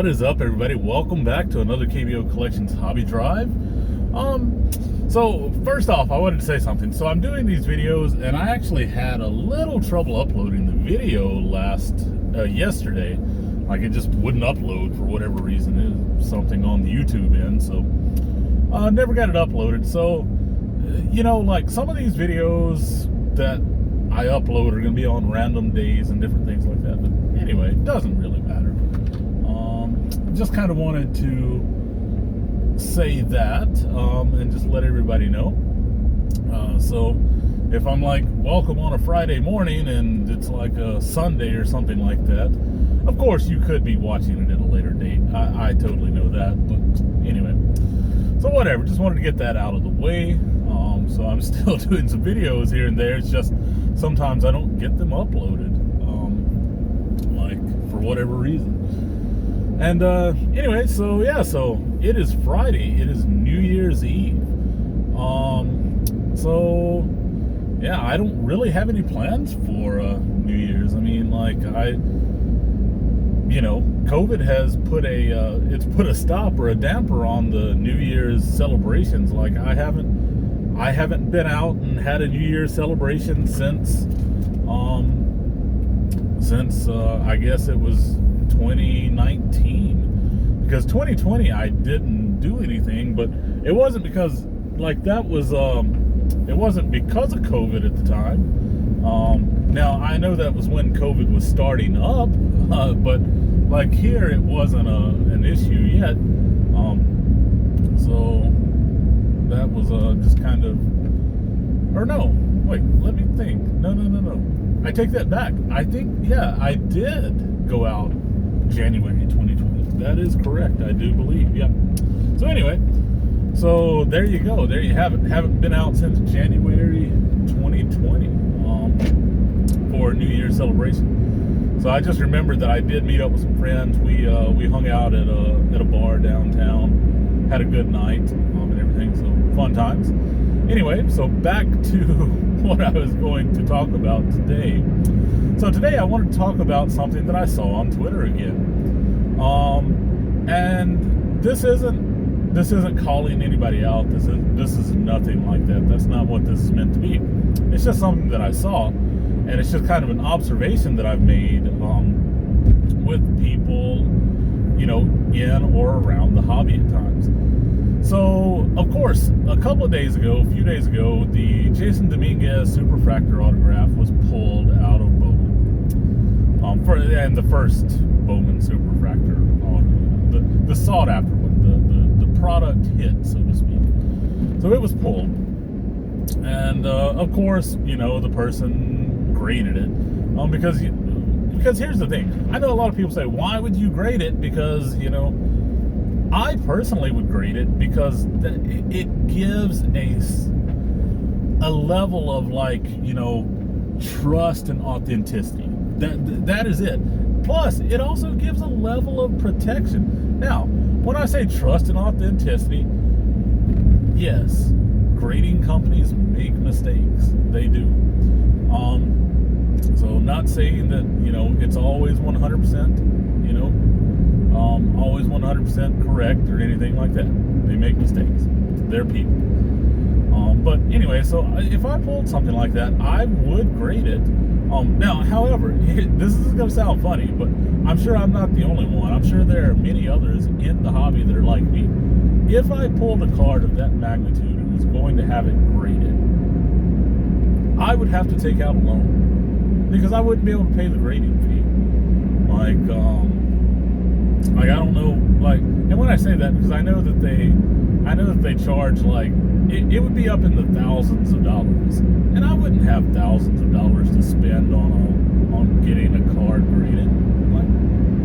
What is up, everybody? Welcome back to another KBO Collections Hobby Drive. So first off, I wanted to say something. So I'm doing these videos, and I actually had a little trouble uploading the video yesterday. Like, it just wouldn't upload for whatever reason. It was something on the YouTube end, so never got it uploaded. So, like, some of these videos that I upload are going to be on random days and different things like that. But anyway, it doesn't really matter. Just kind of wanted to say that and just let everybody know. So if I'm like, welcome on a Friday morning and it's like a Sunday or something like that, of course you could be watching it at a later date. I totally know that, but anyway. So whatever, just wanted to get that out of the way. So I'm still doing some videos here and there. It's just sometimes I don't get them uploaded, like for whatever reason. And anyway, so yeah, so it is Friday. It is New Year's Eve. So yeah, I don't really have any plans for New Year's. I mean, like, COVID has put a stop or a damper on the New Year's celebrations. Like, I haven't been out and had a New Year's celebration since I guess it was 2019, because 2020 I didn't do anything, but it wasn't because it wasn't because of COVID at the time. Now I know that was when COVID was starting up, but like here it wasn't an issue yet. So that was just kind of, or no, wait, let me think. No. I take that back. I think, yeah, I did go out January 2020. That is correct. I do believe. Yeah. So anyway, so there you go. There you have it. Haven't been out since January 2020 for New Year's celebration. So I just remembered that I did meet up with some friends. We hung out at a bar downtown, had a good night and everything. So fun times. Anyway, so back to what I was going to talk about today. So today I wanted to talk about something that I saw on Twitter again. And this isn't calling anybody out. This is nothing like that. That's not what this is meant to be. It's just something that I saw, and it's just kind of an observation that I've made with people, in or around the hobby at times. So, of course, a few days ago, the Jason Dominguez Superfractor autograph was pulled out of Bowman. And the first Bowman Superfractor, the sought-after one, the product hit, so to speak. So it was pulled. And, of course, the person graded it. Because here's the thing. I know a lot of people say, why would you grade it? Because, I personally would grade it because it gives a level of, like, trust and authenticity. That is it. Plus, it also gives a level of protection. Now, when I say trust and authenticity, yes, grading companies make mistakes. They do. So not saying that, it's always 100%, always 100% correct or anything like that. They make mistakes. They're people. But anyway, so if I pulled something like that, I would grade it. Now, however, this is going to sound funny, but I'm sure I'm not the only one. I'm sure there are many others in the hobby that are like me. If I pulled a card of that magnitude and was going to have it graded, I would have to take out a loan, because I wouldn't be able to pay the grading fee. Like, I don't know, like, and when I say that, because I know that they charge, like, it would be up in the thousands of dollars, and I wouldn't have thousands of dollars to spend on getting a card graded. Like,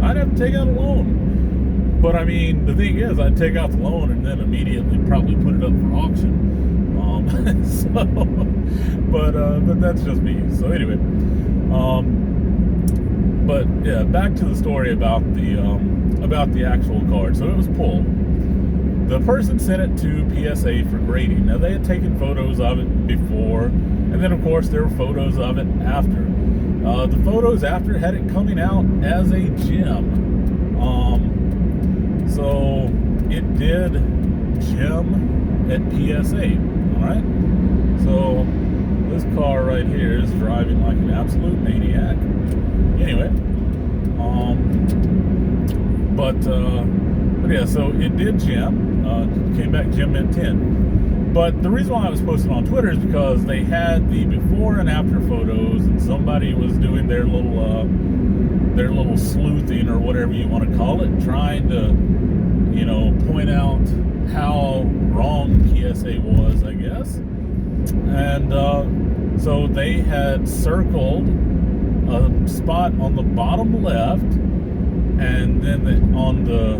I'd have to take out a loan. But I mean, the thing is, I'd take out the loan and then immediately probably put it up for auction. But that's just me. So anyway, but yeah, back to the story about the actual card. So it was pulled. The person sent it to PSA for grading. Now, they had taken photos of it before, and then of course there were photos of it after. The photos after had it coming out as a gem. So it did gem at PSA. All right. So this car right here is driving like an absolute maniac. Anyway, but yeah, so it did gem. Came back gem at 10. But the reason why I was posting on Twitter is because they had the before and after photos, and somebody was doing their little sleuthing or whatever you want to call it, trying to, point out how wrong PSA was, I guess. And so they had circled a spot on the bottom left, and then on the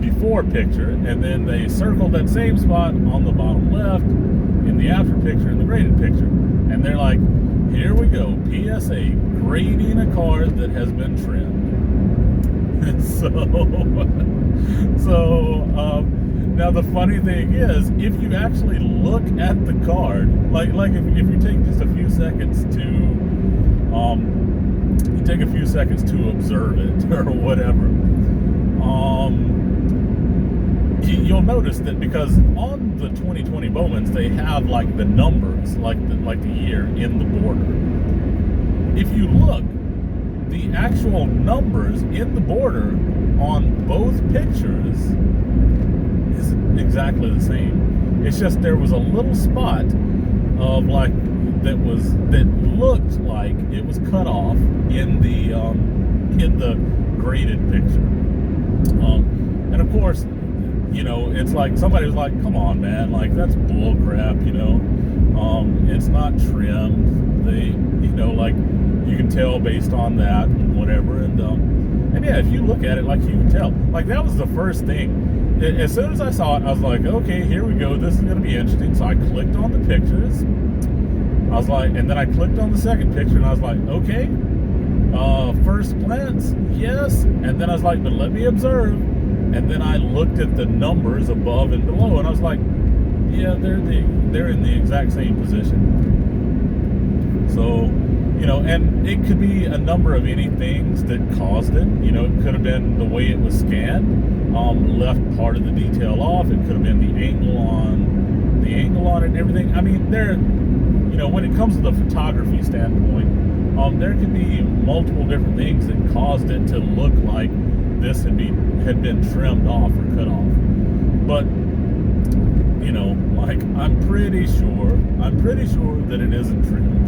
before picture, and then they circled that same spot on the bottom left in the after picture and the graded picture. And they're like, here we go, PSA grading a car that has been trimmed. And so now the funny thing is, if you actually look at the card, like if you take just a few seconds to observe it or whatever, you'll notice that because on the 2020 Bowmans they have like the numbers, like the year in the border. If you look, the actual numbers in the border on both pictures is exactly the same. It's just there was a little spot of like that looked like it was cut off in the graded picture. And of course, it's like somebody was like, "Come on, man! Like that's bull crap." It's not trimmed. They, like you can tell based on that and whatever. And yeah, if you look at it, like you can tell, like that was the first thing. As soon as I saw it, I was like, "Okay, here we go. This is going to be interesting." So I clicked on the pictures. I was like, and then I clicked on the second picture, and I was like, "Okay, first glance, yes." And then I was like, "But let me observe." And then I looked at the numbers above and below, and I was like, "Yeah, they're in the exact same position." So, and it could be a number of any things that caused it. It could have been the way it was scanned, left part of the detail off. It could have been the angle on it and everything. I mean, when it comes to the photography standpoint, there could be multiple different things that caused it to look like this had been trimmed off or cut off. But like I'm pretty sure that it isn't trimmed.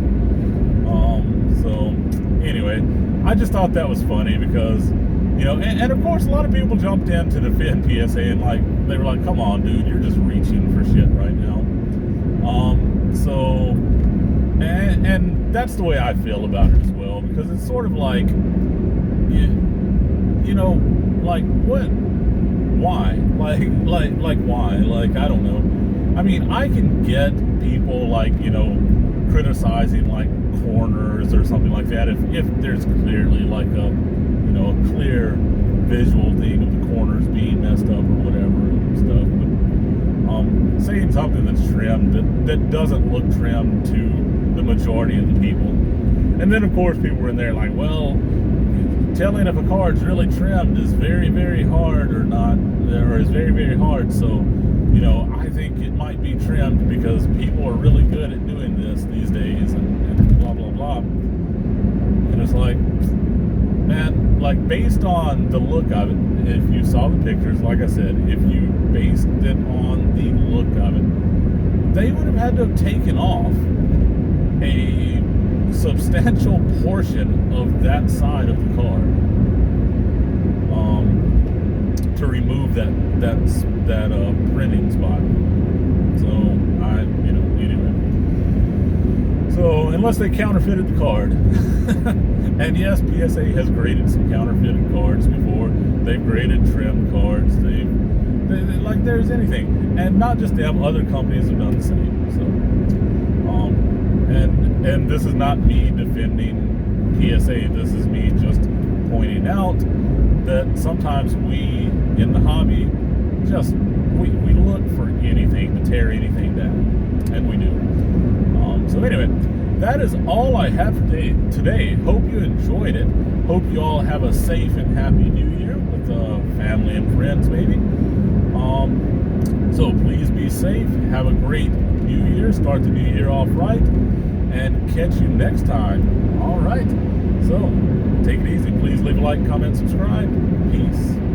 So anyway, I just thought that was funny because and of course a lot of people jumped in to defend PSA, and like they were like, "Come on, dude, you're just reaching for shit right now." So and that's the way I feel about it as well, because it's sort of like like what, why, like why, like I don't know. I mean, I can get people like criticizing like corners or something like that if there's clearly like a clear visual thing of the corners being messed up or whatever and stuff. But saying something that's trimmed that doesn't look trimmed to the majority of the people, and then of course people were in there like, well, telling if a car is really trimmed is very, very hard or not, or is very, very hard. So I think it might be trimmed because people are really good at doing this these days, and blah blah blah. And it's like, man, like based on the look of it, if you saw the pictures, like I said, if you based it on the look of it, they would have had to have taken off a substantial portion of that side of the car to remove that printing spot. So anyway. So unless they counterfeited the card, and yes, PSA has graded some counterfeited cards before. They've graded trimmed cards. They like there's anything, and not just them. Other companies have done the same. So and this is not me defending PSA. This is me just pointing out that sometimes we in the hobby just we look for anything to tear anything down, and we do. So anyway, that is all I have for today. Hope you enjoyed it. Hope you all have a safe and happy new year with family and friends, maybe. So please be safe. Have a great new year. Start the new year off right. And catch you next time. All right. So take it easy. Please leave a like, comment, subscribe. Peace.